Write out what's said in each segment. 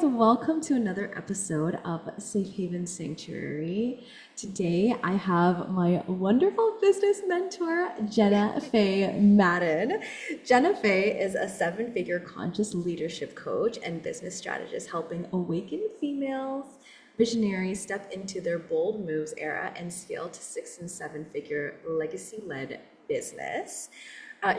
Welcome to another episode of Safe Haven Sanctuary. Today I have my wonderful business mentor, Jenna Faye Madden. Jenna Faye is a seven-figure conscious leadership coach and business strategist helping awakened females, visionaries step into their bold moves era and scale to six and seven-figure legacy-led business.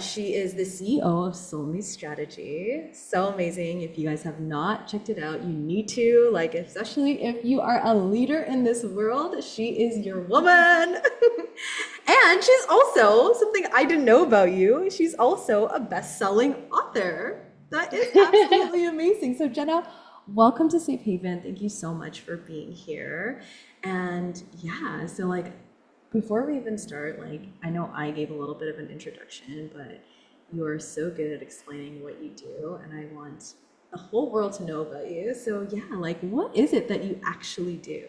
She is the CEO of Soulful Strategy. So amazing. If you guys have not checked it out, you need to. Like, especially if you are a leader in this world, she is your woman. And she's also something I didn't know about you. She's also a best-selling author. That is absolutely amazing. So, Jenna, welcome to Safe Haven. Thank you so much for being here. And yeah, so like before we even start, like, I know I gave a little bit of an introduction, but you are so good at explaining what you do, and I want the whole world to know about you. So, yeah, like, what is it that you actually do?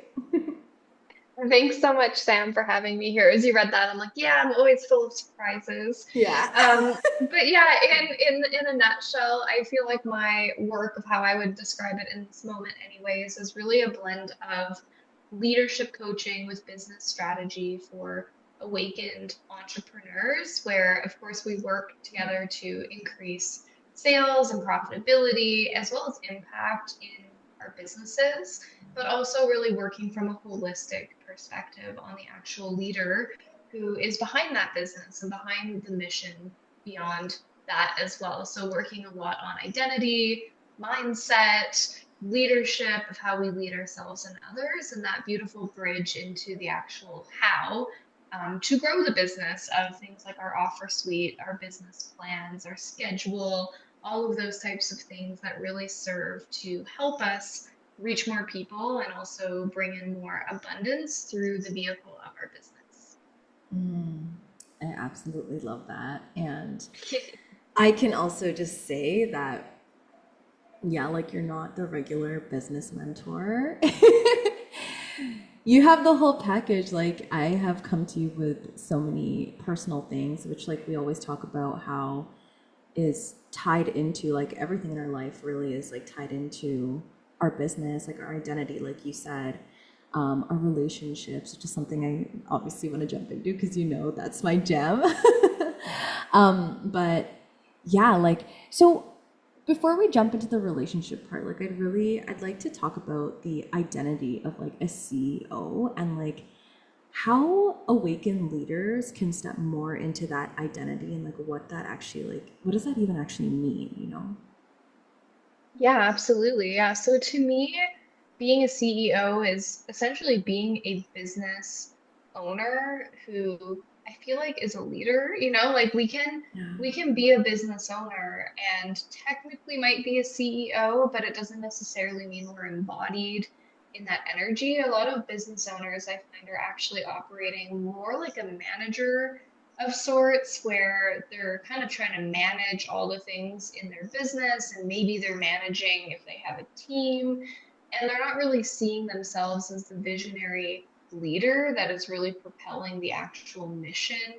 Thanks so much, Sam, for having me here. As you read that, I'm like, yeah, I'm always full of surprises. Yeah. But yeah, in a nutshell, I feel like my work of how I would describe it in this moment, anyways, is really a blend of leadership coaching with business strategy for awakened entrepreneurs, where of course we work together to increase sales and profitability, as well as impact in our businesses, but also really working from a holistic perspective on the actual leader who is behind that business and behind the mission beyond that as well. So, working a lot on identity, mindset, leadership of how we lead ourselves and others, and that beautiful bridge into the actual how. To grow the business of things like our offer suite, our business plans, our schedule, all of those types of things that really serve to help us reach more people and also bring in more abundance through the vehicle of our business. Mm, I absolutely love that. And I can also just say that, yeah, like you're not the regular business mentor. You have the whole package. Like, I have come to you with so many personal things, which, like, we always talk about how is tied into, like, everything in our life really is like tied into our business, like our identity, like you said, our relationships, which is something I obviously want to jump into because you know that's my jam. But yeah, like, so before we jump into the relationship part, like, I'd like to talk about the identity of like a CEO and like how awakened leaders can step more into that identity and like what that actually, like, what does that even actually mean, you know? Yeah, absolutely. Yeah. So to me, being a CEO is essentially being a business owner who I feel like is a leader, like Yeah. we can be a business owner and technically might be a CEO, but it doesn't necessarily mean we're embodied in that energy. A lot of business owners I find are actually operating more like a manager of sorts where they're kind of trying to manage all the things in their business, and maybe they're managing if they have a team, and they're not really seeing themselves as the visionary leader that is really propelling the actual mission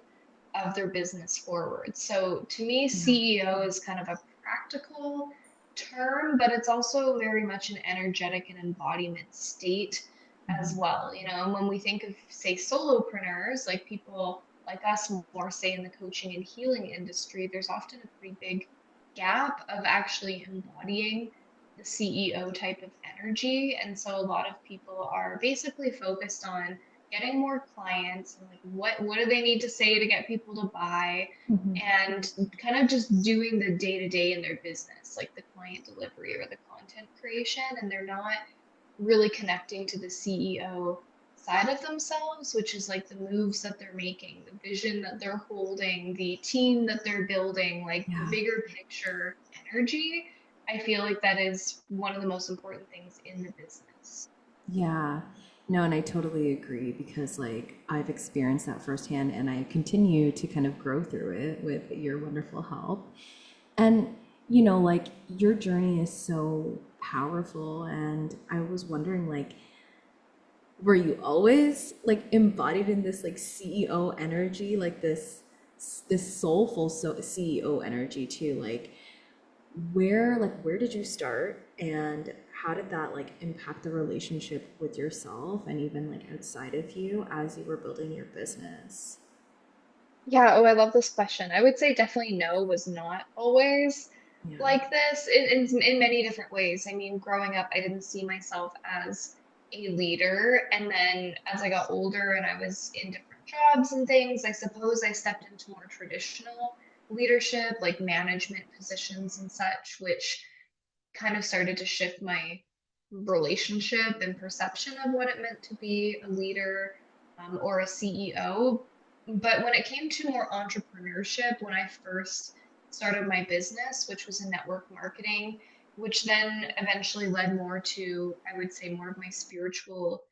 of their business forward. So to me, Yeah. CEO is kind of a practical term, but it's also very much an energetic and embodiment state as Mhm. well. And when we think of, say, solopreneurs, like people like us, more say in the coaching and healing industry, there's often a pretty big gap of actually embodying the CEO type of energy. And so a lot of people are basically focused on getting more clients and like what do they need to say to get people to buy, Mhm. and kind of just doing the day to day in their business, like the client delivery or the content creation, and they're not really connecting to the CEO side of themselves, which is like the moves that they're making, the vision that they're holding, the team that they're building, like the Yeah. bigger picture energy. I feel like that is one of the most important things in the business. Yeah. No, and I totally agree because like I've experienced that firsthand and I continue to kind of grow through it with your wonderful help. And like your journey is so powerful and I was wondering like were you always like embodied in this like CEO energy, like this soulful CEO energy too? Like where did you start and how did that like impact the relationship with yourself and even like outside of you as you were building your business? Yeah, oh, I love this question. I would say definitely no was not always Yeah. like this in many different ways. I mean, growing up, I didn't see myself as a leader. And then as I got older and I was in different jobs and things, I suppose I stepped into more traditional leadership, like management positions and such, which kind of started to shift my relationship and perception of what it meant to be a leader or a CEO. But when it came to more entrepreneurship, when I first started my business, which was in network marketing, which then eventually led more to, I would say, more of my spiritual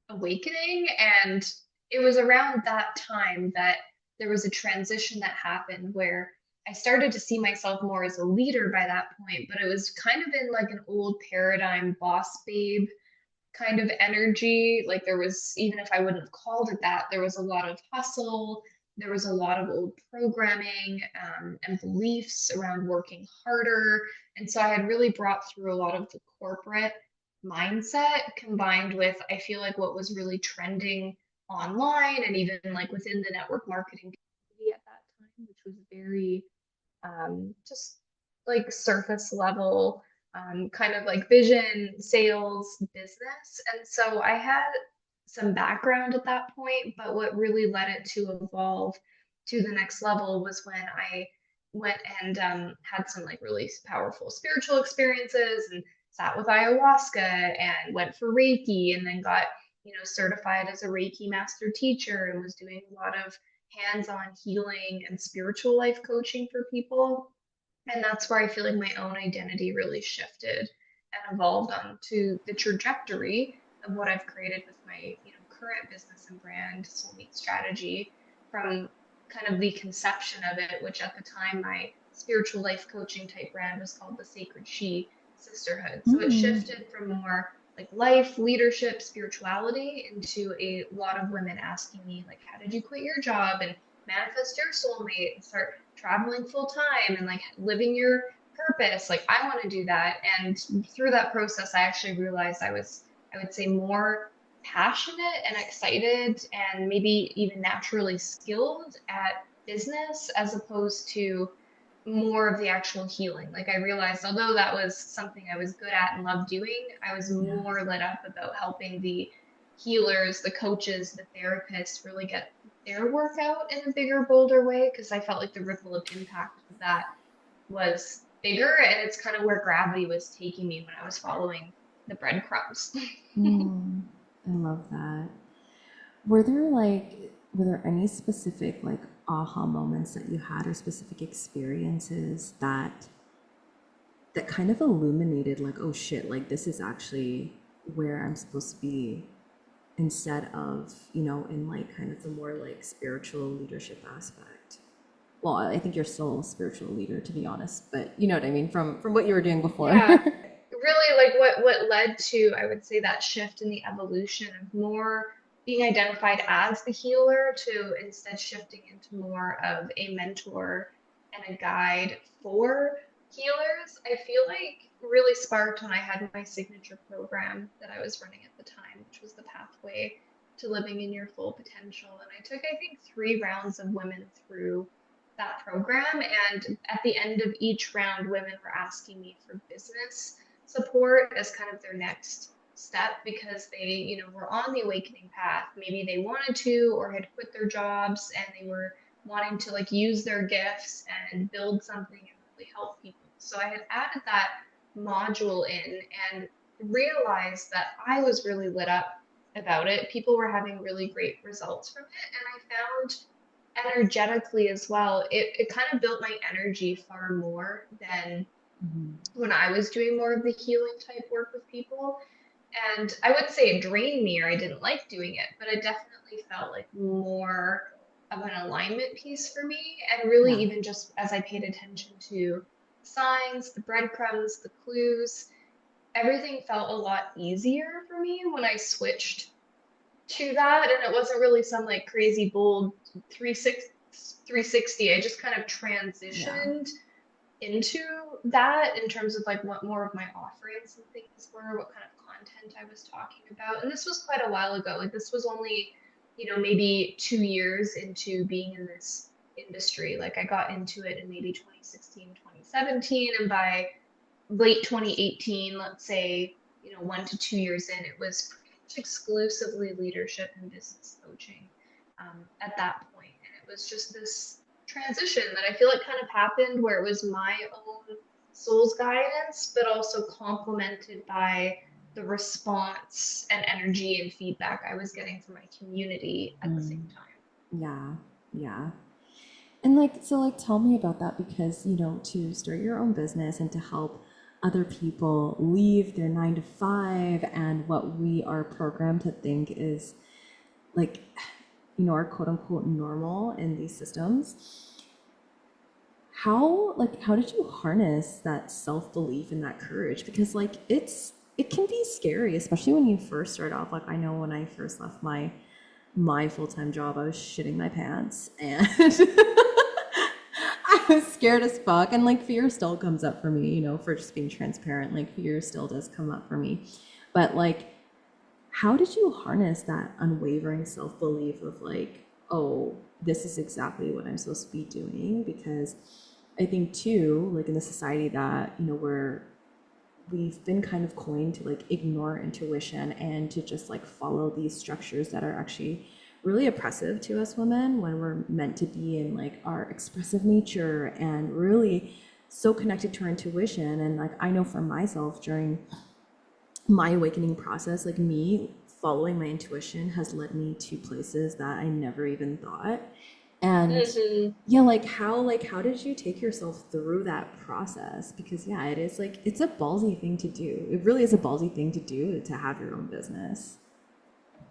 awakening. And it was around that time that there was a transition that happened where I started to see myself more as a leader by that point, but it was kind of in like an old paradigm boss babe kind of energy. Like there was, even if I wouldn't have called it that, there was a lot of hustle. There was a lot of old programming and beliefs around working harder. And so I had really brought through a lot of the corporate mindset combined with, I feel like, what was really trending online and even like within the network marketing community at that time, which was very just like surface level, kind of like vision, sales, business. And so I had some background at that point, but what really led it to evolve to the next level was when I went and had some like really powerful spiritual experiences and sat with ayahuasca and went for Reiki and then got, certified as a Reiki master teacher and was doing a lot of hands-on healing and spiritual life coaching for people. And that's where I feel like my own identity really shifted and evolved onto the trajectory of what I've created with my, current business and brand, Soulmate Strategy, from kind of the conception of it, which at the time my spiritual life coaching type brand was called the Sacred She Sisterhood. So it Mm. shifted from more like life, leadership, spirituality into a lot of women asking me, like, how did you quit your job and manifest your soulmate and start traveling full time and like living your purpose? Like, I want to do that. And through that process, I actually realized I was, I would say, more passionate and excited and maybe even naturally skilled at business as opposed to more of the actual healing. Like I realized, although that was something I was good at and loved doing, I was Yeah. more lit up about helping the healers, the coaches, the therapists really get their work out in a bigger, bolder way because I felt like the ripple of impact of that was bigger, and it's kind of where gravity was taking me when I was following the breadcrumbs. Mm. I love that. Were there any specific like aha moments that you had or specific experiences that kind of illuminated like, oh shit, like this is actually where I'm supposed to be instead of, in like kind of the more like spiritual leadership aspect? Well, I think you're still a spiritual leader to be honest, but you know what I mean from what you were doing before. Yeah, really like what led to, I would say, that shift in the evolution of more being identified as the healer to instead shifting into more of a mentor and a guide for healers. I feel like really sparked when I had my signature program that I was running at the time, which was the Pathway to Living in Your Full Potential. And I took, I think, 3 rounds of women through that program. And at the end of each round, women were asking me for business support as kind of their next step because they, were on the awakening path. Maybe they wanted to or had quit their jobs and they were wanting to like use their gifts and build something and really help people. So I had added that module in and realized that I was really lit up about it. People were having really great results from it. And I found energetically as well, it kind of built my energy far more than Mhm. when I was doing more of the healing type work with people. And I wouldn't say it drained me or I didn't like doing it, but it definitely felt like more of an alignment piece for me. And really, Yeah. even just as I paid attention to signs, the breadcrumbs, the clues, everything felt a lot easier for me when I switched to that. And it wasn't really some like crazy bold 360. I just kind of Yeah. transitioned into that in terms of like what more of my offerings and things were, what kind of content I was talking about. And this was quite a while ago. Like this was only, maybe 2 years into being in this industry. Like I got into it in maybe 2016, 2017, and by late 2018, let's say, 1 to 2 years in, it was pretty much exclusively leadership and business coaching at that point. And it was just this transition that I feel like kind of happened where it was my own soul's guidance, but also complemented by the response and energy and feedback I was getting from my community at the same time. Yeah, yeah. And like, so like, tell me about that because, to start your own business and to help other people leave their 9 to 5 and what we are programmed to think is like, our quote unquote normal in these systems. How did you harness that self-belief and that courage? Because like, it can be scary, especially when you first start off. Like I know when I first left my full-time job, I was shitting my pants and I was scared as fuck. And like fear still comes up for me, for just being transparent. Like fear still does come up for me. But like, how did you harness that unwavering self belief of like, oh, this is exactly what I'm supposed to be doing? Because I think too, like in the society that, we've been kind of coined to like ignore intuition and to just like follow these structures that are actually really oppressive to us women when we're meant to be in like our expressive nature and really so connected to our intuition. And like I know for myself during my awakening process, like me following my intuition has led me to places that I never even thought. And Hmm. yeah, like how did you take yourself through that process? Because yeah, it is like it's a ballsy thing to do. It really is a ballsy thing to do to have your own business.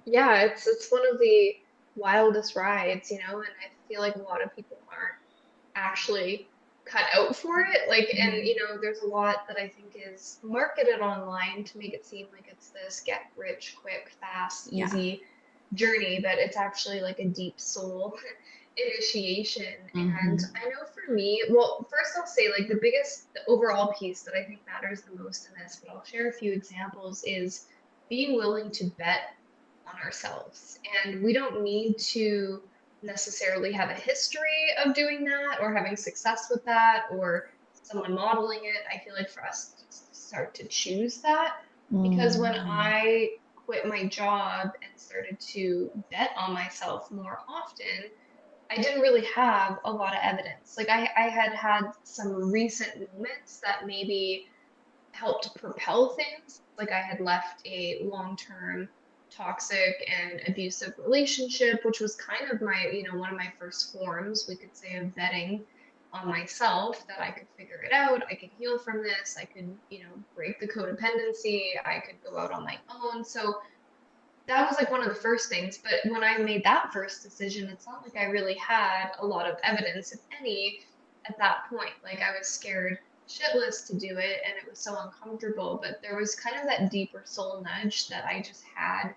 Yeah, it's one of the wildest rides, and I feel like a lot of people aren't actually cut out for it. Like, and there's a lot that I think is marketed online to make it seem like it's this get rich quick, fast, Yeah. easy journey, but it's actually like a deep soul initiation. And Mm-hmm. I know for me, well, first I'll say like the overall piece that I think matters the most in this, but I'll share a few examples is being willing to bet on ourselves. And we don't need to necessarily have a history of doing that or having success with that or someone modeling it. I feel like for us to start to choose that because when Mm-hmm. I quit my job and started to bet on myself more often, I didn't really have a lot of evidence. Like I had had some recent moments that maybe helped propel things. Like I had left a long-term toxic and abusive relationship, which was kind of my, one of my first forms, we could say, of vetting on myself that I could figure it out. I could heal from this. I could, break the codependency. I could go out on my own. So that was like one of the first things. But when I made that first decision, it's not like I really had a lot of evidence, if any, at that point. Like I was scared shitless to do it and it was so uncomfortable. But there was kind of that deeper soul nudge that I just had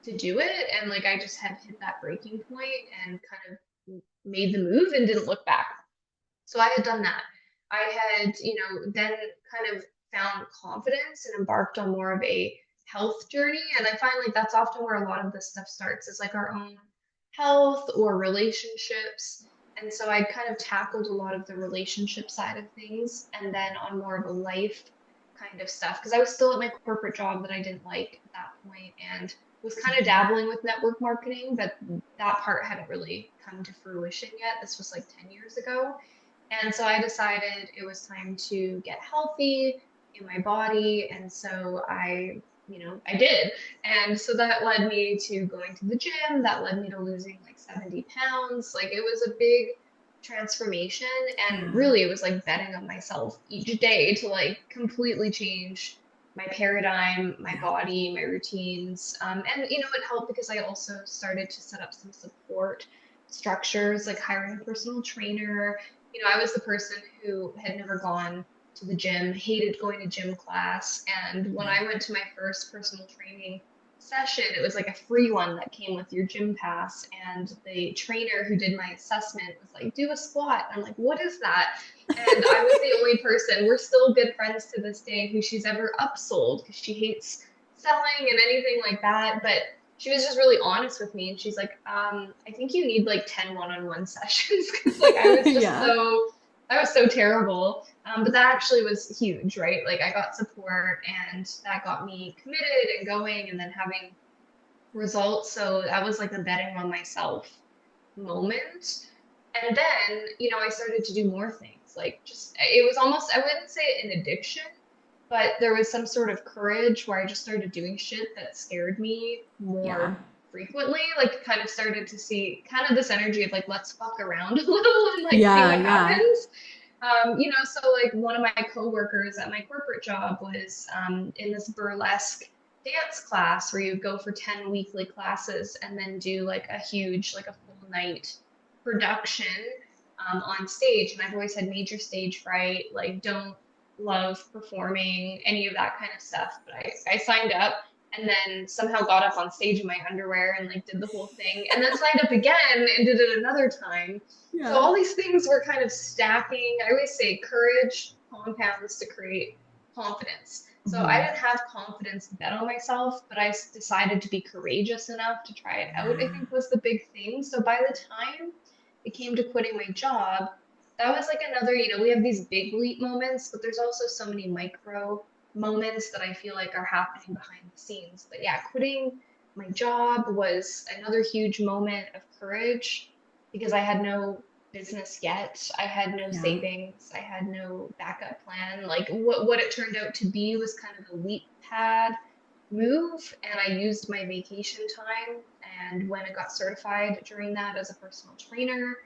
to do it. And like I just had hit that breaking point and kind of made the move and didn't look back. So I had done that. I had, then kind of found confidence and embarked on more of a health journey. And I find like that's often where a lot of this stuff starts is like our own health or relationships. And so I kind of tackled a lot of the relationship side of things and then on more of a life kind of stuff because I was still at my corporate job that I didn't like at that point and was kind of dabbling with network marketing, but that part hadn't really come to fruition yet. This was like 10 years ago. And so I decided it was time to get healthy in my body. And so I did. And so that led me to going to the gym. That led me to losing like 70 pounds. Like it was a big transformation. And Yeah. really, it was like betting on myself each day to like completely change my paradigm, my Yeah. body, my routines. And, it helped because I also started to set up some support structures like hiring a personal trainer. I was the person who had never gone to the gym, hated going to gym class. And when Yeah. I went to my first personal training session. It was like a free one that came with your gym pass. And the trainer who did my assessment was like, do a squat. I'm like, what is that? And I was the only person, we're still good friends to this day, who she's ever upsold because she hates selling and anything like that. But she was just really honest with me. And she's like, I think you need like 10 one-on-one sessions because like Yeah. I was so terrible. But that actually was huge, right? Like I got support and that got me committed and going and then having results. So that was like a betting on myself moment. And then, I started to do more things. Like just, it was almost, I wouldn't say an addiction, but there was some sort of courage where I just started doing shit that scared me Yeah. more frequently. Like kind of started to see kind of this energy of like, let's fuck around a little and like see Yeah. what Yeah. happens. So like one of my coworkers at my corporate job was in this burlesque dance class where you go for 10 weekly classes and then do like a huge, like a full night production on stage. And I've always had major stage fright, like don't love performing, any of that kind of stuff. But I signed up and then somehow got up on stage in my underwear and like did the whole thing and then signed up again and did it another time. So Yeah. all these things were kind of stacking. I always say courage compounds to create confidence. So I Mhm. didn't have confidence to bet on myself, but I decided to be courageous enough to try it out, I Yeah. think was the big thing. So by the time it came to quitting my job, that was like another, we have these big leap moments, but there's also so many micro moments that I feel like are happening behind the scenes. But yeah, quitting my job was another huge moment of courage because I had no business yet. I had no Yeah. savings. I had no backup plan. Like what it turned out to be was kind of a leap pad move. And I used my vacation time and when I got certified during that as a personal trainer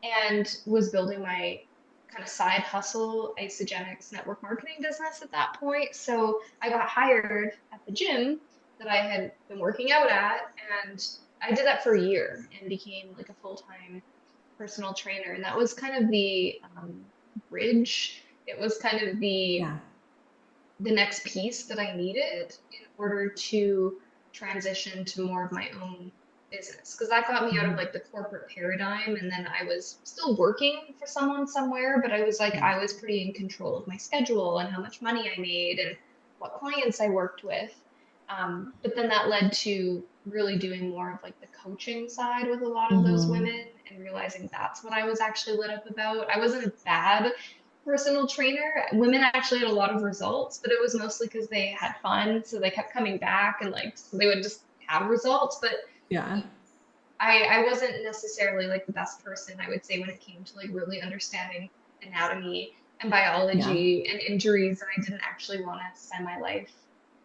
and was building my kind of side hustle isogenics network marketing business at that point. So I got hired at the gym that I had been working out at and I did that for a year and became like a full-time personal trainer. And that was kind of the bridge. It was kind of Yeah. the next piece that I needed in order to transition to more of my own business. Because that got me out of Mhm. like the corporate paradigm. And then I was still working for someone somewhere, but I was like, Yeah. I was pretty in control of my schedule and how much money I made and what clients I worked with. But then that led to really doing more of like the coaching side with a lot of those Mhm. women and realizing that's what I was actually lit up about. I wasn't a bad personal trainer. Women actually had a lot of results, but it was mostly because they had fun, so they kept coming back and like so they would just have results. But Yeah. I wasn't necessarily like the best person, I would say, when it came to like really understanding anatomy and Yeah. biology and injuries, and I didn't actually want to spend my life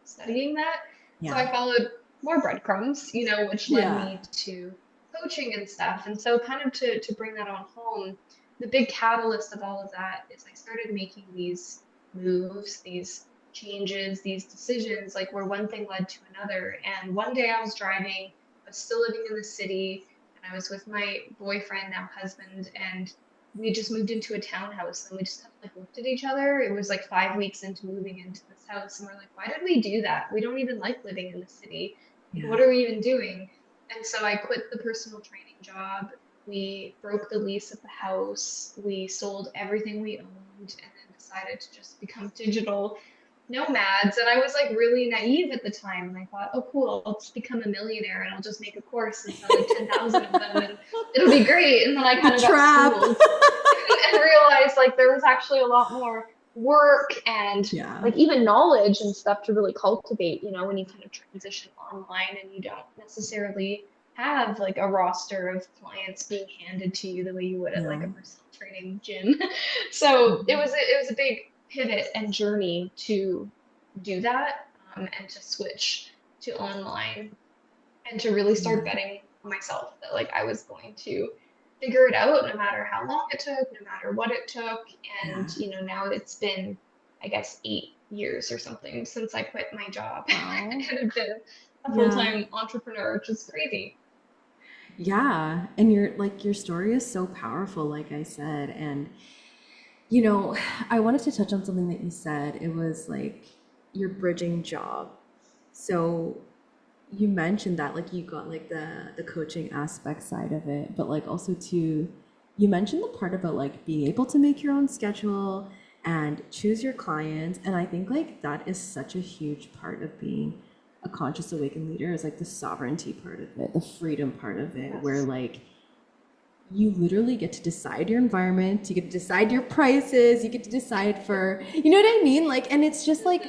studying that. So Yeah. I followed more breadcrumbs, which led Yeah. me to coaching and stuff. And so kind of to bring that on home, the big catalyst of all of that is I started making these moves, these changes, these decisions, like where one thing led to another. And one day I was driving, I was still living in the city, and I was with my boyfriend, now husband, and we just moved into a townhouse and we just kind of like looked at each other. It was like 5 weeks into moving into this house, and we're like, why did we do that? We don't even like living in the city. Like, Yeah. what are we even doing? And so I quit the personal training job. We broke the lease of the house. We sold everything we owned and then decided to just become digital nomads. And I was like really naive at the time. And I thought, oh, cool, I'll just become a millionaire and I'll just make a course and sell like 10,000 of them and it'll be great. And then I The kind of got trap. schooled and realized like there was actually a lot more work and Yeah. like even knowledge and stuff to really cultivate, when you kind of transition online and you don't necessarily have like a roster of clients being handed to you the way you would at Yeah. like a personal training gym. So it Mhm. was a big pivot and journey to do that and to switch to online and to really Yeah. start betting on myself that like I was going to figure it out no matter how long it took, no matter what it took. Yeah. And now it's been, I guess, 8 years or something since I quit my job Wow. and have been a Yeah. full-time entrepreneur, which is crazy. Yeah. And your story is so powerful, like I said. And I wanted to touch on something that you said. It was like your bridging job. So you mentioned that like you got like the coaching aspect side of it, but like also too, you mentioned the part about like being able to make your own schedule and choose your clients. And I think like that is such a huge part of being a conscious awakened leader, is like the sovereignty part of it, the freedom part of it, where Yes. like you literally get to decide your environment, you get to decide your prices, you get to decide for, you know what I mean? Like, and it's just like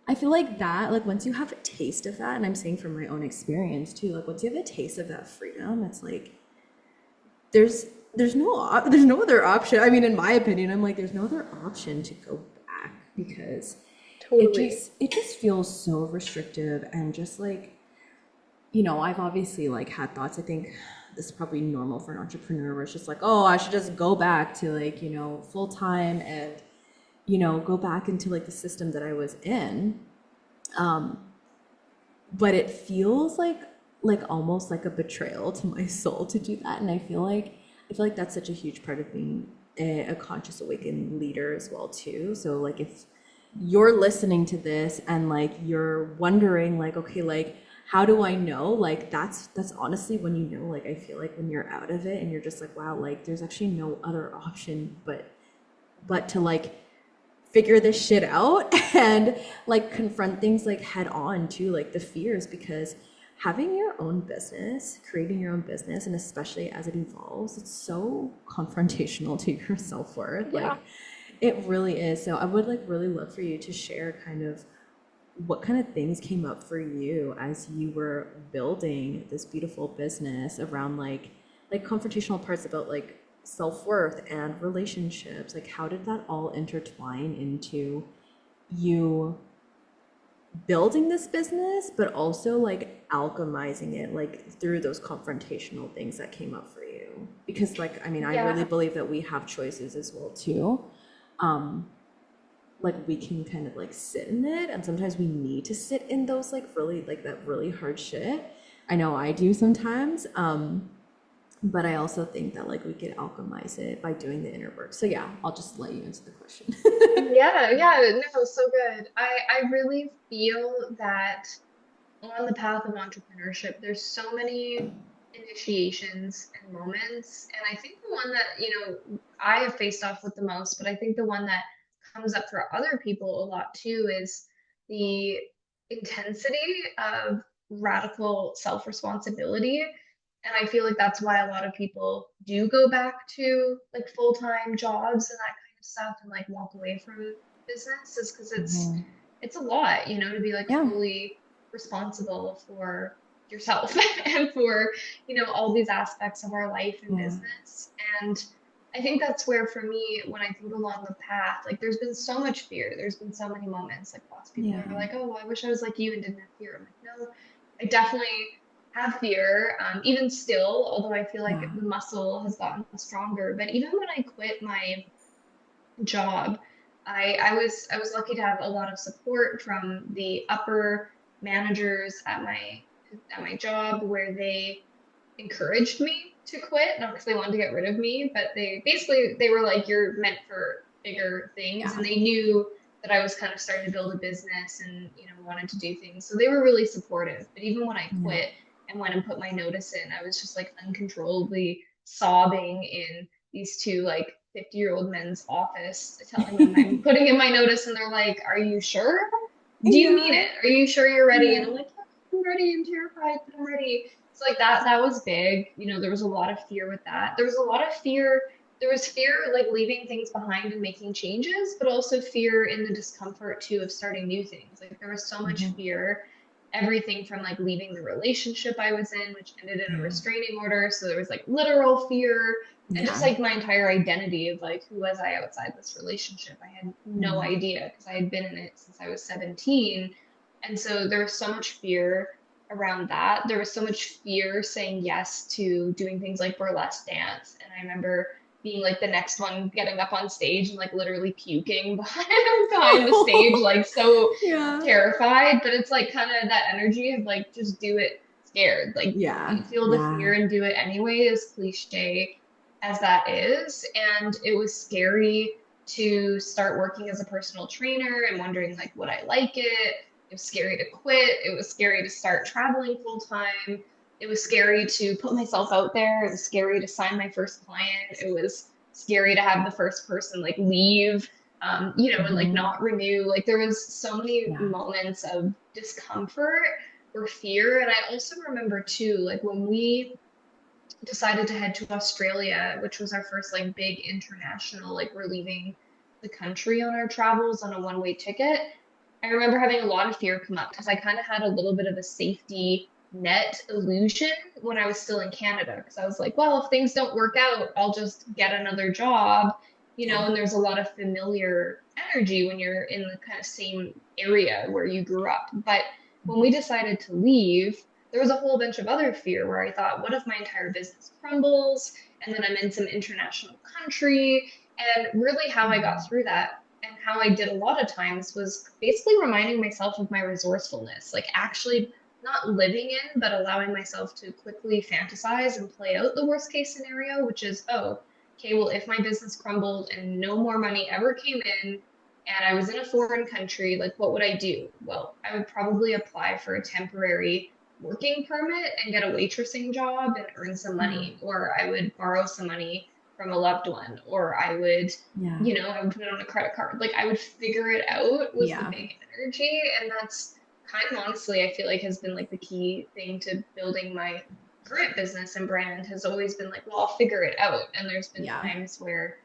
I feel like that, like once you have a taste of that, and I'm saying from my own experience too, like once you have a taste of that freedom, it's like there's there's no other option. I mean, in my opinion, I'm like there's no other option to go back, because Totally. it just feels so restrictive and just like, you know, I've obviously like had thoughts. I think this is probably normal for an entrepreneur where it's just like, oh, I should just go back to like, you know, full time and, you know, go back into like the system that I was in. Um, but it feels like almost like a betrayal to my soul to do that. And I feel like that's such a huge part of being a conscious awakened leader as well too. So like if you're listening to this and like you're wondering like, okay, like how do I know? Like that's honestly when you know, like I feel like when you're out of it and you're just like, wow, like there's actually no other option but to like figure this shit out and like confront things like head on too, like the fears, because having your own business, creating your own business, and especially as it evolves, it's so confrontational to your self-worth. Yeah. Like it really is. So I would like really love for you to share kind of what kind of things came up for you as you were building this beautiful business around like confrontational parts about like self-worth and relationships. Like how did that all intertwine into you building this business, but also like alchemizing it like through those confrontational things that came up for you? Because like I mean, I really Yeah. believe that we have choices as well too. um like we can kind of like sit in it, and sometimes we need to sit in those like really like that really hard shit. I know I do sometimes. But I also think that like we could alchemize it by doing the inner work. So yeah, I'll just let you answer the question. Yeah, yeah, no, so good. I really feel that on the path of entrepreneurship, there's so many initiations and moments. And I think the one that, I have faced off with the most, but I think the one that comes up for other people a lot too is the intensity of radical self-responsibility. And I feel like that's why a lot of people do go back to like full-time jobs and that kind of stuff and like walk away from business, is because it's a lot, to be like Yeah. fully responsible for yourself and for, all these aspects of our life and Yeah. business. And I think that's where, for me, when I think along the path, like there's been so much fear. There's been so many moments. Like lots of people Yeah. are like, "Oh, well, I wish I was like you and didn't have fear." I'm like, no, I definitely have fear. Even still, although I feel like Yeah. the muscle has gotten stronger. But even when I quit my job, I was lucky to have a lot of support from the upper managers at my job, where they encouraged me to quit, not because they wanted to get rid of me, but they were like, "You're meant for bigger things," and Yeah. they knew that I was kind of starting to build a business and wanted to do things, so they were really supportive. But even when I Yeah. quit and went and put my notice in, I was just like uncontrollably sobbing in these two like 50-year-old men's office, telling them I'm putting in my notice, and they're like, "Are you sure? Do you mean Yeah. it? Are you sure you're ready?" And Yeah. I'm like, "Yeah, I'm ready. I'm terrified, but I'm ready." So like that was big. There was a lot of fear with that. There was a lot of fear. There was fear like leaving things behind and making changes, but also fear in the discomfort too of starting new things. Like there was so much Hmm. fear, everything from like leaving the relationship I was in, which ended in a Yeah. restraining order. So there was like literal fear, and just Yeah. like my entire identity of like, who was I outside this relationship? I had no Yeah. idea because I had been in it since I was 17. And so there was so much fear around that. There was so much fear saying yes to doing things like burlesque dance. And I remember being like the next one getting up on stage and like literally puking behind the stage, like so Yeah. terrified. But it's like kind of that energy of like, just do it scared. Like, Yeah. feel the Yeah. fear and do it anyway, as cliche as that is. And it was scary to start working as a personal trainer and wondering like, would I like it? It was scary to quit. It was scary to start traveling full time. It was scary to put myself out there. It was scary to sign my first client. It was scary to have the first person like leave, and like Hmm. not renew. Like there was so many Yeah. moments of discomfort or fear. And I also remember too, like when we decided to head to Australia, which was our first like big international, like we're leaving the country on our travels on a one-way ticket. I remember having a lot of fear come up because I kind of had a little bit of a safety net illusion when I was still in Canada. Because I was like, well, if things don't work out, I'll just get another job, Yeah. and there's a lot of familiar energy when you're in the kind of same area where you grew up. But when we decided to leave, there was a whole bunch of other fear where I thought, what if my entire business crumbles? And then I'm in some international country. And really, how I got Mhm. through that and how I did a lot of times was basically reminding myself of my resourcefulness, like actually not living in, but allowing myself to quickly fantasize and play out the worst case scenario, which is, oh, okay, well, if my business crumbled and no more money ever came in, and I was in a foreign country, like what would I do? Well, I would probably apply for a temporary working permit and get a waitressing job and earn some Yeah. money, or I would borrow some money from a loved one, or I would, Yeah. I would put it on a credit card. Like I would figure it out was the Yeah. big energy. And that's kind of honestly, I feel like has been like the key thing to building my current business and brand has always been like, well, I'll figure it out. And there's been Yeah. times where,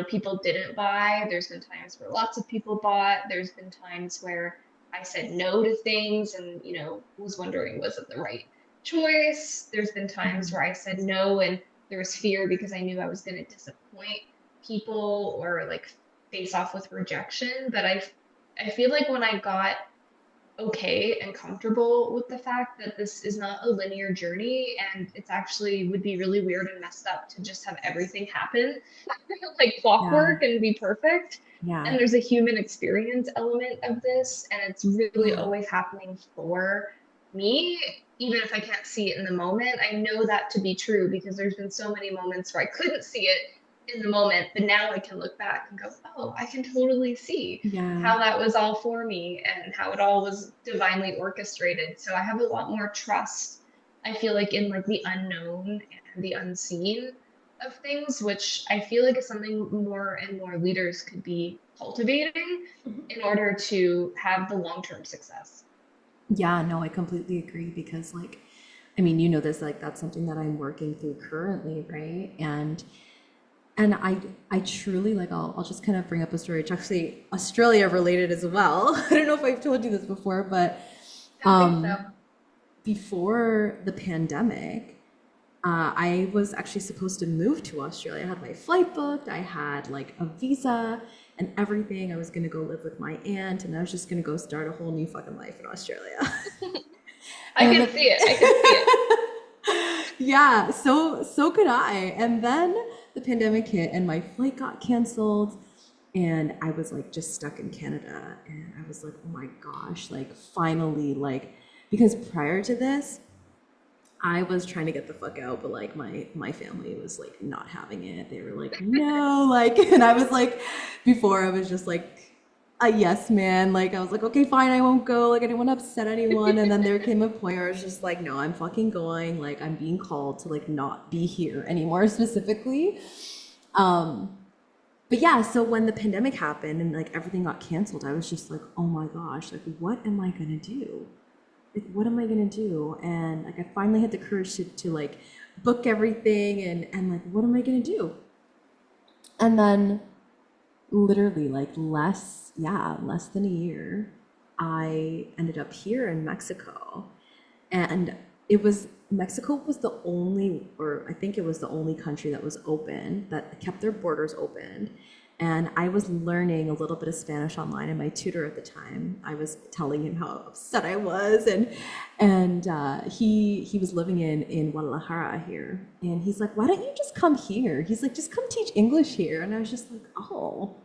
people didn't buy. There's been times where lots of people bought. There's been times where I said no to things and, was wondering, was it the right choice? There's been times Mhm. where I said no and there was fear because I knew I was going to disappoint people or like face off with rejection. But I feel like when I got okay and comfortable with the fact that this is not a linear journey and it's actually would be really weird and messed up to just have everything happen like Yeah. clockwork and be perfect. Yeah. And there's a human experience element of this, and it's really Yeah. always happening for me, even if I can't see it in the moment. I know that to be true because there's been so many moments where I couldn't see it in the moment, but now I can look back and go, oh, I can totally see Yeah. how that was all for me and how it all was divinely orchestrated. So I have a lot more trust, I feel like, in like the unknown and the unseen of things, which I feel like is something more and more leaders could be cultivating in order to have the long-term success. Yeah, no, I completely agree because like I mean, you know this, like that's something that I'm working through currently, right? And I truly like I'll just kind of bring up a story. It's actually Australia related as well. I don't know if I've told you this before, but I don't think so. um before the pandemic, I was actually supposed to move to Australia. I had my flight booked, I had like a visa and everything. I was gonna go live with my aunt and I was just gonna go start a whole new fucking life in Australia. I And then could see it. I could see it. yeah, so could I. And then the pandemic hit and my flight got canceled and I was like just stuck in Canada and I was like, "Oh my gosh, like finally like because prior to this, I was trying to get the fuck out, but like my family was like not having it. They were like, "No," like and I was like before I was just like a yes man. Like I was like, "Okay, fine, I won't go." Like I didn't want to upset anyone. And then there came a point where I was just like, "No, I'm fucking going. Like I'm being called to like not be here anymore specifically." Um but yeah, so when the pandemic happened and like everything got canceled, I was just like, "Oh my gosh, like what am I going to do?" Like what am I gonna do? And like I finally had the courage to like book everything and like what am I gonna do? And then literally like less than a year, I ended up here in Mexico. And it was Mexico was the only, or I think it was the only country that was open, that kept their borders open. And I was learning a little bit of Spanish online, and my tutor at the time, I was telling him how upset I was, and he was living in Guadalajara here, and he's like, "Why don't you just come here?" He's like, "Just come teach English here," and I was just like, "Oh,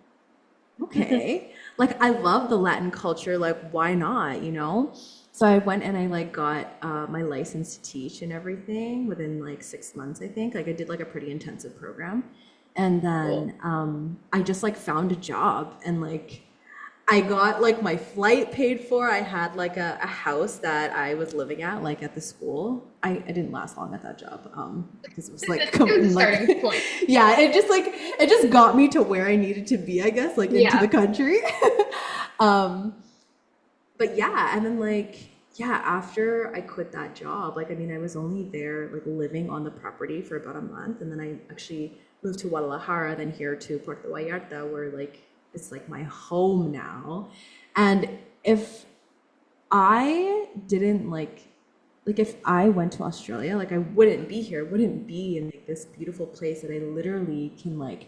okay." Like I love the Latin culture, like why not, you know? So I went and I like got my license to teach and everything within like 6 months, I think. Like I did like a pretty intensive program. And Cool. then I just like found a job and like I got like my flight paid for. I had like a house that I was living at, like at the school. I didn't last long at that job, because it was like, It was a like, starting point. yeah, it just got me to where I needed to be, I guess, like into the Yeah. country. um, but yeah, and then like, yeah, after I quit that job, like, I mean, I was only there like living on the property for about a month, and then I actually moved to Guadalajara, then here to Puerto Vallarta, where like it's like my home now. And if I didn't like if I went to Australia, like I wouldn't be here, wouldn't be in like this beautiful place that I literally can like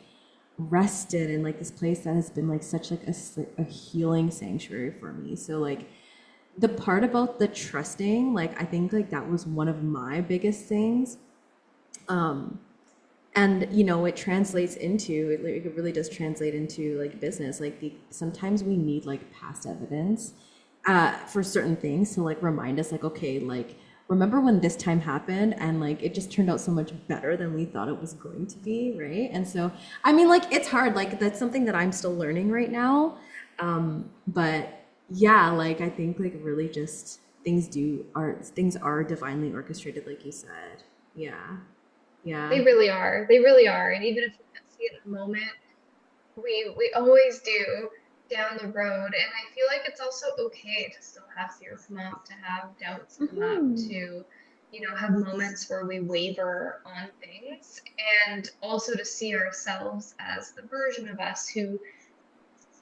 rest in, and like this place that has been like such like a healing sanctuary for me. So like the part about the trusting, like I think like that was one of my biggest things. Um, and you know, it translates into it really does translate into like business. Like sometimes we need like past evidence for certain things to like remind us like, okay, like remember when this time happened and like it just turned out so much better than we thought it was going to be, right? And so I mean, like it's hard, like that's something that I'm still learning right now. But yeah, like I think like really just things are divinely orchestrated, like you said. Yeah. Yeah. They really are. They really are. And even if we can't see it in the moment, we always do down the road. And I feel like it's also okay to still have fear come up, to have doubts come up, Hmm. to, have moments where we waver on things, and also to see ourselves as the version of us who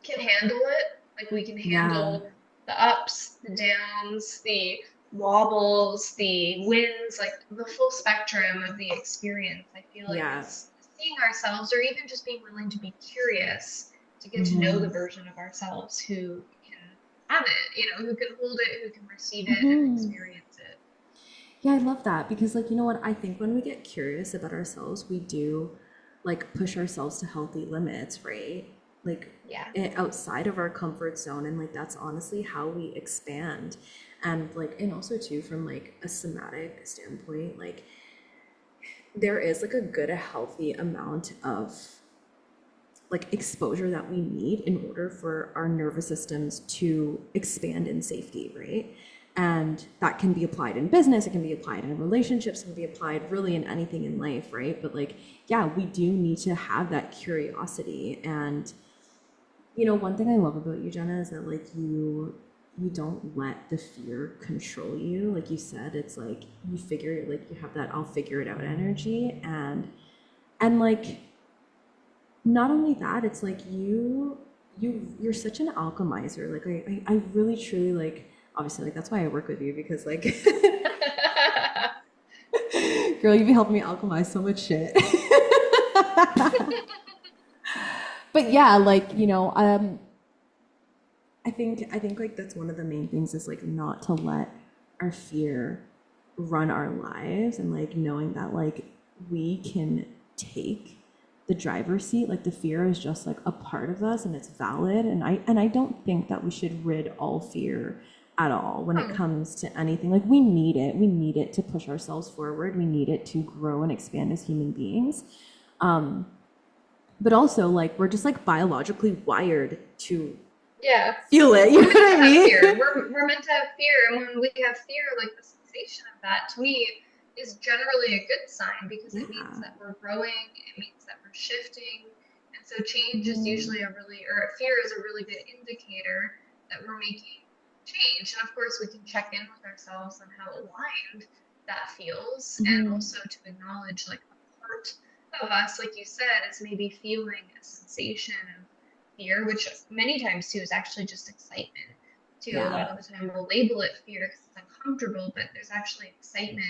can handle it. Like we can Yeah. handle the ups, the downs, the wobbles, the wins, like the full spectrum of the experience. I feel like Yeah. it's seeing ourselves, or even just being willing to be curious to get to know the Hmm. version of ourselves who can have it, who can hold it, who can receive it and Hmm. experience it. Yeah, I love that because, like, you know what? I think when we get curious about ourselves, we do like push ourselves to healthy limits, right? Like, Yeah. outside of our comfort zone. And, like, that's honestly how we expand. And, like, and also, too, from like a somatic standpoint, like, there is like a good, a healthy amount of like exposure that we need in order for our nervous systems to expand in safety, right? And that can be applied in business, it can be applied in relationships, it can be applied really in anything in life, right? But like, yeah, we do need to have that curiosity. And you know, one thing I love about you, Jenna, is that like you don't let the fear control you. Like you said, it's like you figure like you have that I'll figure it out energy. And like not only that, it's like you're such an alchemizer. Like I really truly like obviously like that's why I work with you because like girl, you've been helping me alchemize so much shit. But yeah, like, you know, I think like that's one of the main things is like not to let our fear run our lives, and like knowing that like we can take the driver's seat. Like the fear is just like a part of us and it's valid, and I don't think that we should rid all fear at all when it Oh, comes to anything. Like we need it to push ourselves forward, we need it to grow and expand as human beings. um but also like we're just like biologically wired to yeah. feel it. You We're know meant to what I have mean? fear. We're meant to have fear, and when we have fear, like the sensation of that, to me, is generally a good sign because it means Yeah. that we're growing. It means that we're shifting, and so change is Mhm. usually or fear is a really good indicator that we're making change. And of course, we can check in with ourselves on how aligned that feels, and Mhm. also to acknowledge like a part of us, like you said, is maybe feeling a sensation of fear, which many times too is actually just excitement. Too, a Yeah. lot of the time we'll label it fear because it's uncomfortable, but there's actually excitement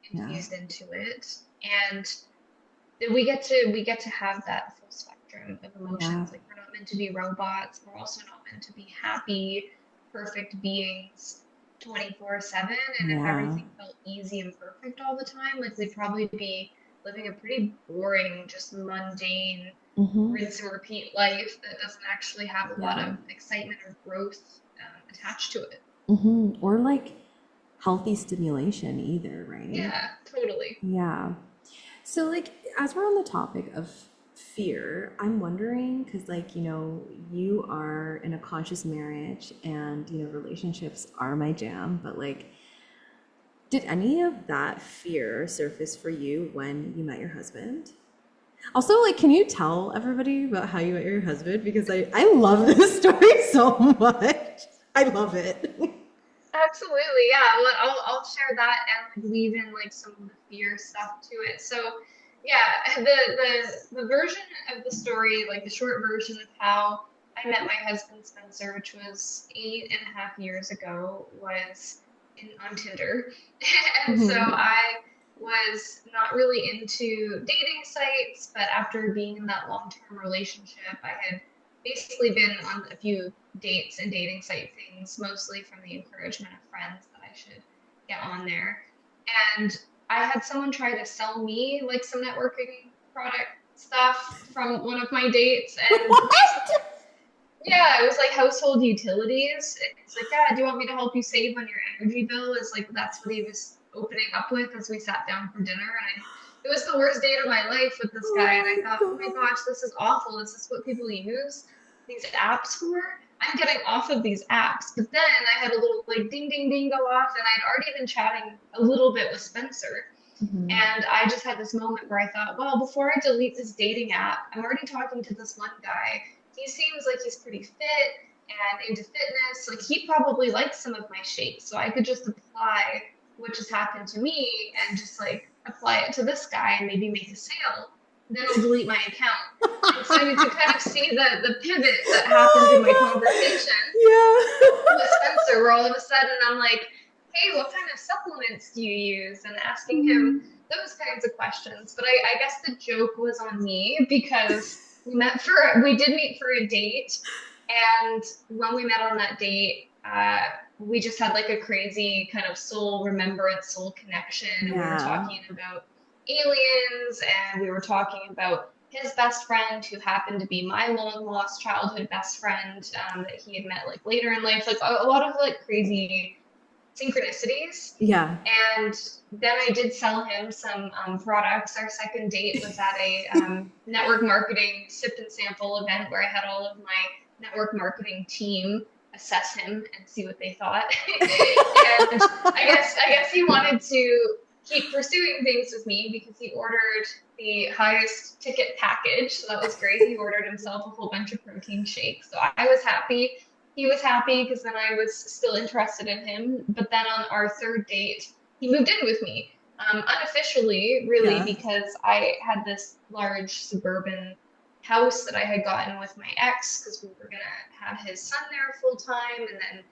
Yeah. infused into it, and we get to have that full spectrum of Yeah. emotions. Like we're not meant to be robots. We're also not meant to be happy, perfect beings 24/7. And if Yeah. everything felt easy and perfect all the time, like we'd probably be living a pretty boring, just mundane, Mhm. rinse and repeat life that doesn't actually have a lot Yeah. of excitement or growth attached to it. Mhm. Or like healthy stimulation either, right? Yeah, totally. Yeah. So like as we're on the topic of fear, I'm wondering, because like, you are in a conscious marriage and, relationships are my jam, but like, did any of that fear surface for you when you met your husband? Also, like, can you tell everybody about how you met your husband? Because I love this story so much. I love it. Absolutely, yeah. Well, I'll share that and like weave in like some of the fear stuff to it. So, yeah, the version of the story, like the short version of how I met my husband Spencer, which was 8.5 years ago, was on Tinder, and so Mhm. I was not really into dating sites, but after being in that long-term relationship, I had basically been on a few dates and dating site things, mostly from the encouragement of friends that I should get on there. And I had someone try to sell me like some networking product stuff from one of my dates. And basically, What? yeah, it was like household utilities. It's like, yeah, do you want me to help you save on your energy bill? Is like, that's what he was opening up with as we sat down for dinner. And it was the worst date of my life with this guy. And I Oh thought, my oh my God. gosh, this is awful. Is this what people use these apps for? I'm getting off of these apps. But then I had a little like ding, ding, ding go off. And I'd already been chatting a little bit with Spencer. Mhm. And I just had this moment where I thought, well, before I delete this dating app, I'm already talking to this one guy. He seems like he's pretty fit and into fitness. Like he probably likes some of my shakes. So I could just apply what just happened to me and just like apply it to this guy and maybe make a sale. Then I'll delete my account. And so you could kind of see the pivot that happened in my Oh conversation my with Spencer, where all of a sudden I'm like, hey, what kind of supplements do you use? And yeah. asking him those kinds of questions. But I guess the joke was on me because we did meet for a date. And when we met on that date, we just had like a crazy kind of soul remembrance, soul connection. And we were Yeah. talking about aliens and we were talking about his best friend who happened to be my long lost childhood best friend that he had met like later in life, like a lot of like crazy synchronicities. Yeah. And then I did sell him some products. Our second date was at a network marketing sip and sample event where I had all of my network marketing team assess him and see what they thought. And I guess he wanted to keep pursuing things with me because he ordered the highest ticket package. So that was great. He ordered himself a whole bunch of protein shakes. So I was happy. He was happy because then I was still interested in him. But then on our third date, he moved in with me, unofficially, really, Yeah. because I had this large suburban house that I had gotten with my ex because we were going to have his son there full time. And then,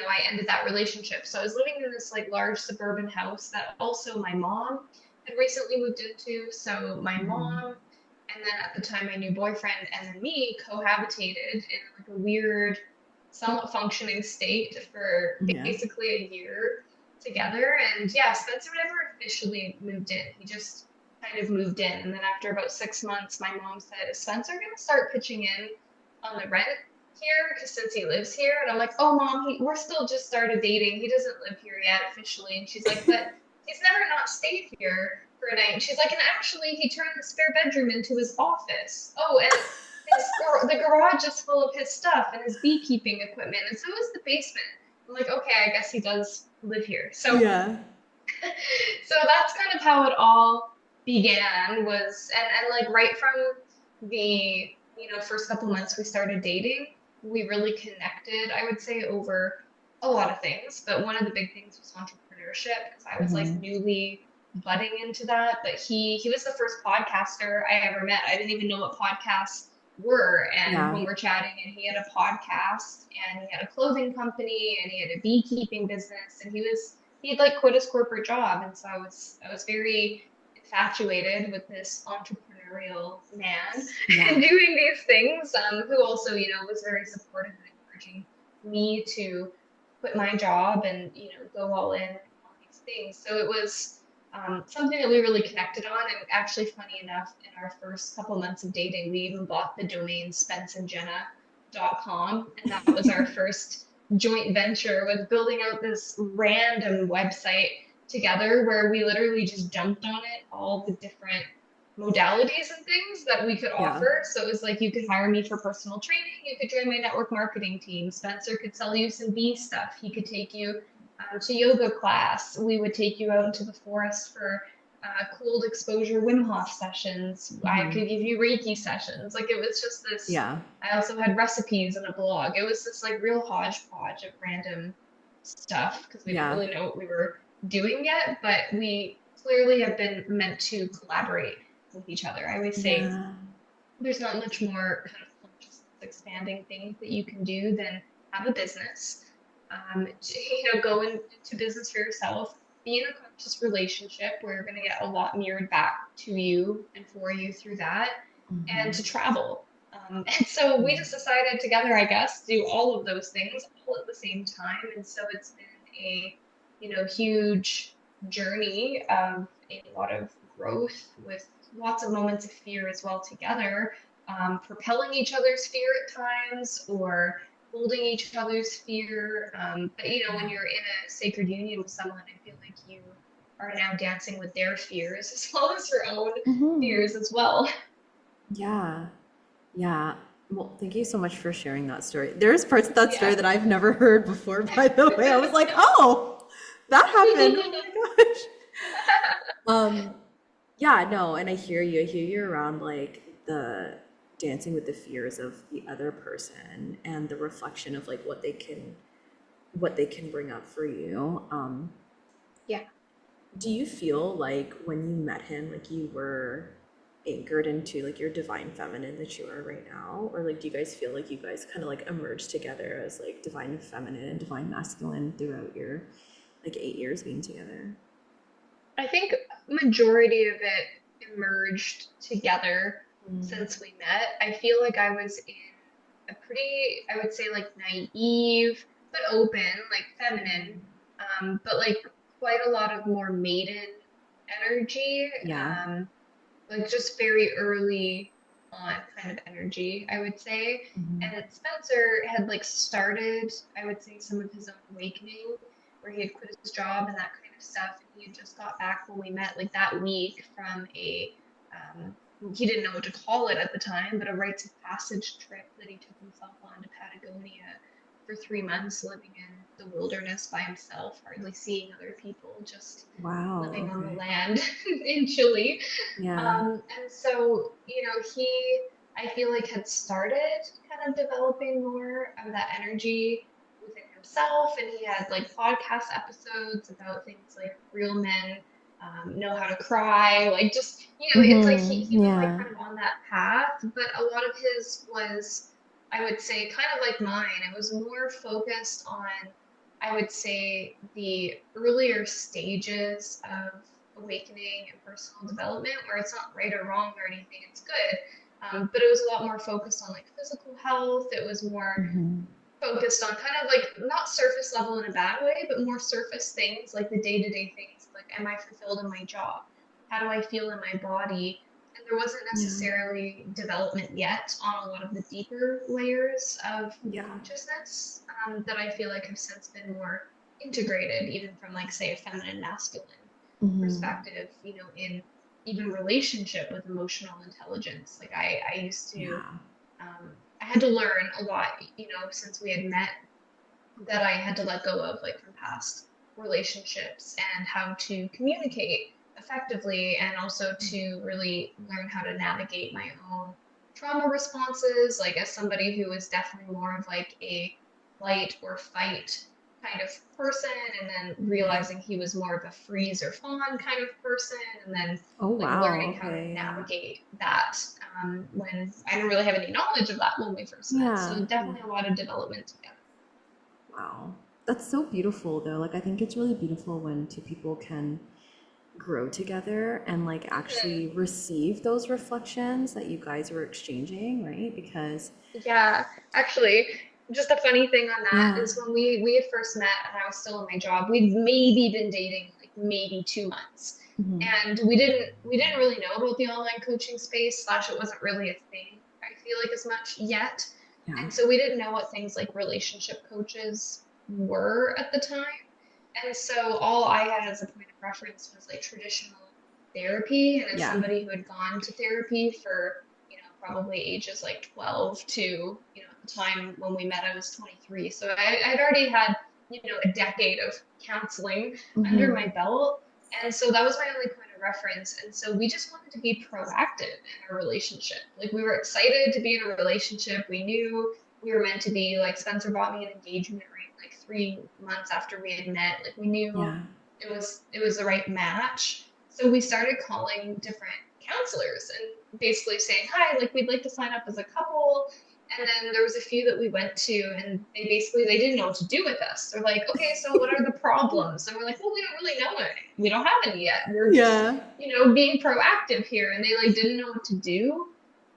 I ended that relationship. So I was living in this like large suburban house that also my mom had recently moved into. So my Mhm. mom, and then at the time my new boyfriend, and then me cohabitated in like a weird, somewhat functioning state for Yeah. basically a year together. And yeah, Spencer never officially moved in. He just kind of moved in. And then after about 6 months, my mom said, is Spencer going to start pitching in on the rent here? Because since he lives here. And I'm like, oh, mom, we're still just started dating. He doesn't live here yet officially. And she's like, but he's never not stayed here for a night. And she's like, and actually, he turned the spare bedroom into his office. Oh, and the garage is full of his stuff and his beekeeping equipment, and so is the basement. I'm like, okay, I guess he does live here. So Yeah. so that's kind of how it all began was and like right from the first couple months we started dating, we really connected, I would say, over a lot of things. But one of the big things was entrepreneurship because I was like Mhm. newly budding into that. But he was the first podcaster I ever met. I didn't even know what podcasts were. And Yeah. when we're chatting, and he had a podcast and he had a clothing company and he had a beekeeping business and he'd like quit his corporate job. And so I was very infatuated with this entrepreneurial man Yeah. and doing these things, who also, was very supportive and encouraging me to quit my job and, go all in on these things. So it was something that we really connected on. And actually, funny enough, in our first couple months of dating, we even bought the domain spenceandjenna.com. And that was our first joint venture, with building out this random website together where we literally just dumped on it all the different modalities and things that we could Yeah. offer. So it was like you could hire me for personal training, you could join my network marketing team. Spencer could sell you some bee stuff. He could take you to yoga class. We would take you out into the forest for cold exposure Wim Hof sessions. I Hmm. could give you Reiki sessions. Like it was just this. Yeah. I also had recipes and a blog. It was this like real hodgepodge of random stuff because we didn't Yeah. really know what we were doing yet, but we clearly have been meant to collaborate with each other. I always say Yeah. there's not much more kind of consciousness expanding things that you can do than have a business. Go into business for yourself, be in a conscious relationship where you're going to get a lot mirrored back to you and for you through that, and to Hmm. travel. And so we Yeah. just decided together, I guess, to do all of those things all at the same time. And so it's been a, huge journey of a lot of growth with lots of moments of fear as well together, propelling each other's fear at times or holding each other's fear. But when Yeah. you're in a sacred union with someone, I feel like you are now dancing with their fears as well as your own Hmm. fears as well. Yeah. Yeah. Well, thank you so much for sharing that story. There's parts of that story Yeah. that I've never heard before, by the way. I was like, oh, that happened. Oh my gosh. Um, yeah, no, and I hear you. I hear you around like the dancing with the fears of the other person and the reflection of like what they can bring up for you. Yeah. Do you feel like when you met him, like you were anchored into like your divine feminine that you are right now? Or like do you guys feel like you guys kind of like emerged together as like divine feminine and divine masculine throughout your like 8 years being together? I think majority of it emerged together Mm. since we met. I feel like I was in a pretty, I would say like naive, but open, like feminine, but like quite a lot of more maiden energy, Yeah. like just very early on kind of energy, I would say. Mhm. And Spencer had like started, I would say, some of his own awakening where he had quit his job and that kind of stuff. And he had just got back when we met, like that week from um, he didn't know what to call it at the time, but a rites of passage trip that he took himself on to Patagonia for 3 months, living in the wilderness by himself, hardly seeing other people, just Wow. living on the Okay. land in Chile. Yeah. And so, I feel like had started kind of developing more of that energy within himself. And he had like podcast episodes about things like real men know how to cry. Like just, it's like he was like Yeah. kind of on that path, but a lot of his was, I would say, kind of like mine. It was more focused on, I would say, the earlier stages of awakening and personal development, where it's not right or wrong or anything, it's good. But it was a lot more focused on like physical health. It was more Hmm. focused on kind of like not surface level in a bad way, but more surface things like the day to day things like, am I fulfilled in my job? How do I feel in my body? And there wasn't Yeah. necessarily development yet on a lot of the deeper layers of Yeah. consciousness that I feel like have since been more integrated, even from like, say, a feminine masculine Hmm. perspective, in even relationship with emotional intelligence. Like I used to Yeah. I had to learn a lot, since we had met, that I had to let go of, like from past relationships, and how to communicate effectively, and also to really learn how to navigate my own trauma responses, like as somebody who is definitely more of like a flight or fight kind of person, and then Yeah. realizing he was more of a freeze or fawn kind of person, and then Oh like wow. learning how to Okay. Yeah. navigate that when I didn't really have any knowledge of that when we first met. Yeah. So Yeah. definitely a lot of development together. Wow. That's so beautiful though. Like I think it's really beautiful when two people can grow together and like Mhm. actually receive those reflections that you guys were exchanging, right? Because Yeah, actually, just a funny thing on that yeah. is when we had first met and I was still in my job, we'd maybe been dating like maybe 2 months. Hmm. And we didn't really know about the online coaching space, slash it wasn't really a thing, I feel like, as much yet. Yeah. And so we didn't know what things like relationship coaches were at the time. And so all I had as a point of reference was like traditional therapy. And as Yeah. somebody who had gone to therapy for, probably ages like 12 to, at the time when we met, I was 23. So I'd already had, a decade of counseling under Mm-hmm. my belt. And so that was my only point of reference. And so we just wanted to be proactive in our relationship. Like we were excited to be in a relationship. We knew we were meant to be. Like Spencer bought me an engagement ring like 3 months after we had met. Like we knew Yeah. it was the right match. So we started calling different counselors and basically saying, hi, like we'd like to sign up as a couple. And then there was a few that we went to and they didn't know what to do with us. They're like, okay, so what are the problems? And we're like, well, we don't really know it. We don't have any yet. We're just, Yeah. being proactive here. And they like didn't know what to do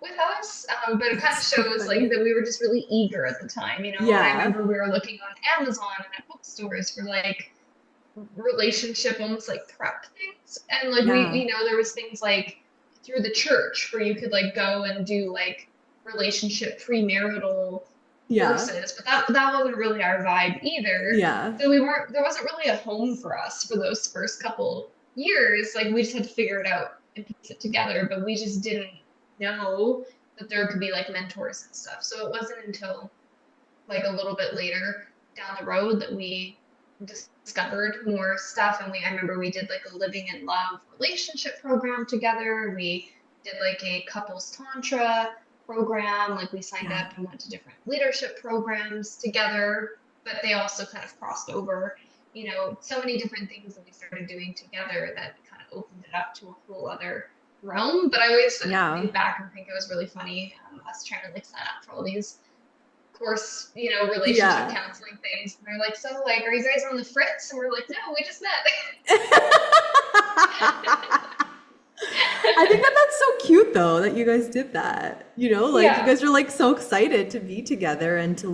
with us. But it kind of That's so shows like funny. that we were just really eager at the time, and I Yeah. remember we were looking on Amazon and at bookstores for like relationship almost like prep things. And like we, Yeah. there was things like through the church where you could like go and do like relationship premarital Yeah. courses, but that wasn't really our vibe either. Yeah. So there wasn't really a home for us for those first couple years. Like we just had to figure it out and piece it together, but we just didn't know that there could be like mentors and stuff. So it wasn't until like a little bit later down the road that we discovered more stuff. And I remember we did like a living in love relationship program together. We did like a couples tantra program. Like we signed Yeah. up and went to different leadership programs together, but they also kind of crossed over, so many different things that we started doing together that kind of opened it up to a whole other realm. But I always Yeah. think back and think it was really funny, us trying to like sign up for all these course, relationship Yeah. counseling things. And they're like, so like, are you guys on the fritz? And we're like, no, we just I think that that's so cute though that you guys did that. Like you Yeah, guys were like so excited to be together and to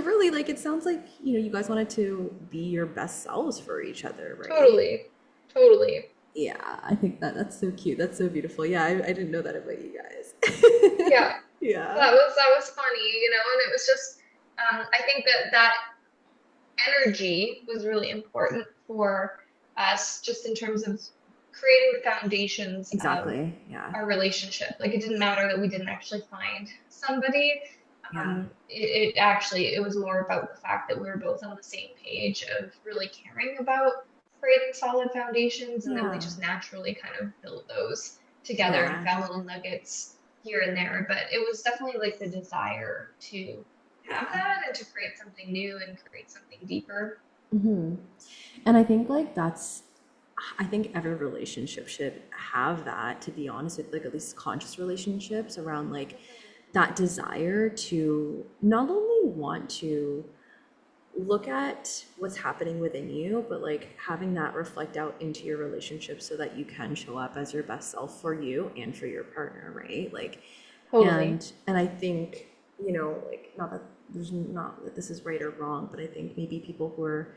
really like it sounds like, you guys wanted to be your best selves for each other, right? totally. Totally. Yeah, I think that's so cute. That's so beautiful. Yeah, I didn't know that about you Yeah. guys. Yeah. That was funny, and it was just I think that energy was really important for us just in terms of creating the foundations of Exactly. Yeah. our relationship. Like it didn't matter that we didn't actually find somebody. Yeah. It was more about the fact that we were both on the same page of really caring about creating solid foundations, and then we Yeah. just naturally kind of built those together and Yeah. found little nuggets here and there. But it was definitely like the desire to have Yeah. that and to create something new and create something deeper. Hmm. And I think like I think every relationship should have that, to be honest, with like at least conscious relationships around like that desire to not only want to look at what's happening within you, but like having that reflect out into your relationship so that you can show up as your best self for you and for your partner, right? Like, Totally. and I think, like not that there's not that this is right or wrong, but I think maybe people who are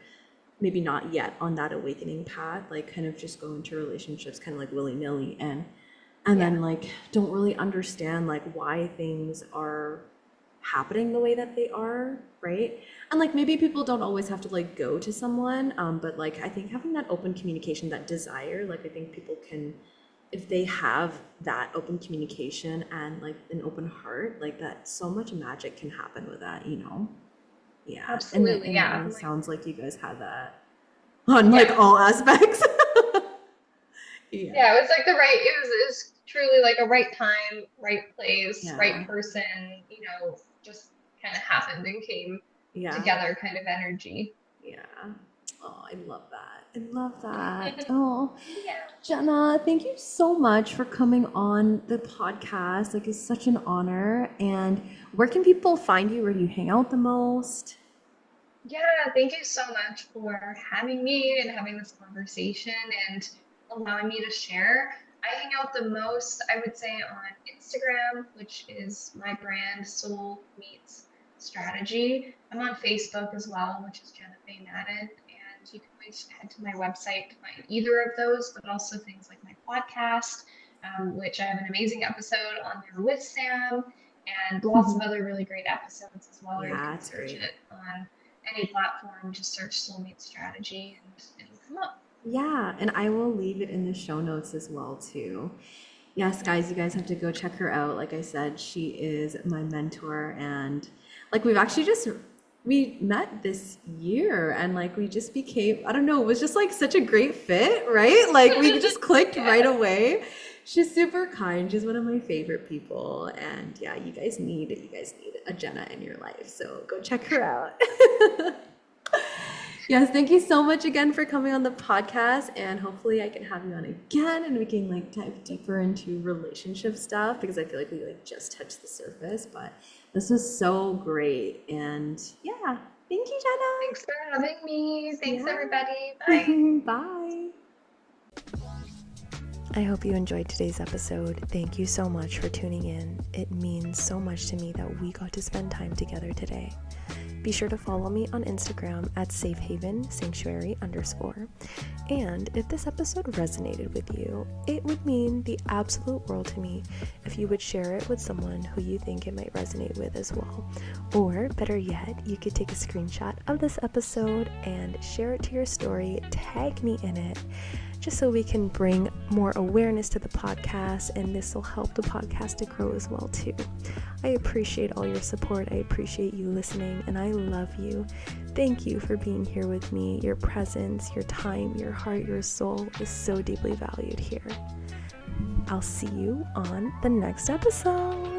maybe not yet on that awakening path, like kind of just go into relationships kind of like willy-nilly and Yeah. then like don't really understand like why things are happening the way that they are, right? And like maybe people don't always have to like go to someone, but like I think having that open communication, that desire, like I think people can, if they have that open communication and like an open heart, like that, so much magic can happen with that. Yeah, Absolutely. and it Yeah. really Like, sounds like you guys had that on like yeah. all aspects. Yeah, Yeah, it was like it was truly like a right time, right place, right yeah, person, just kind of happened and came yeah, together kind of energy. yeah. Oh, I love that. I love that. Oh, Yeah. Jenna, thank you so much for coming on the podcast. Like, it's such an honor. And where can people find you? Where do you hang out the most? Yeah, thank you so much for having me and having this conversation and allowing me to share. I hang out the most, I would say, on Instagram, which is my brand, Soul Meets Strategy. I'm on Facebook as well, which is Jenna Faye Madden. And you can always head to my website to find either of those, but also things like my podcast, which I have an amazing episode on there with Sam, and lots of other really great episodes as well. Or you Yeah, can it's search great. it on any platform, just search Soulmate Strategy and it'll come up. Yeah, and I will leave it in the show notes as well too. Yes, guys, you guys have to go check her out. Like I said, she is my mentor, and like we've actually just we met this year, and like we just became, I don't know, it was just like such a great fit, right? Like we just clicked Yeah. right away. She's super kind. She's one of my favorite people, and yeah, you guys need a Jenna in your life. So go check her out. Yes, thank you so much again for coming on the podcast, and hopefully I can have you on again and we can like dive deeper into relationship stuff because I feel like we like just touched the surface, but this was so great. And yeah, thank you, Thanks for having me. Thanks, Jenna. everybody. Bye. Yeah. Bye. I hope you enjoyed today's episode. Thank you so much for tuning in. It means so much to me that we got to spend time together today. Be sure to follow me on Instagram at safehavensanctuary_. And if this episode resonated with you, it would mean the absolute world to me if you would share it with someone who you think it might resonate with as well. Or better yet, you could take a screenshot of this episode and share it to your story, tag me in it, just so we can bring more awareness to the podcast, and this will help the podcast to grow as well too. I appreciate all your support. I appreciate you listening, and I love you. Thank you for being here with me. Your presence, your time, your heart, your soul is so deeply valued here. I'll see you on the next episode.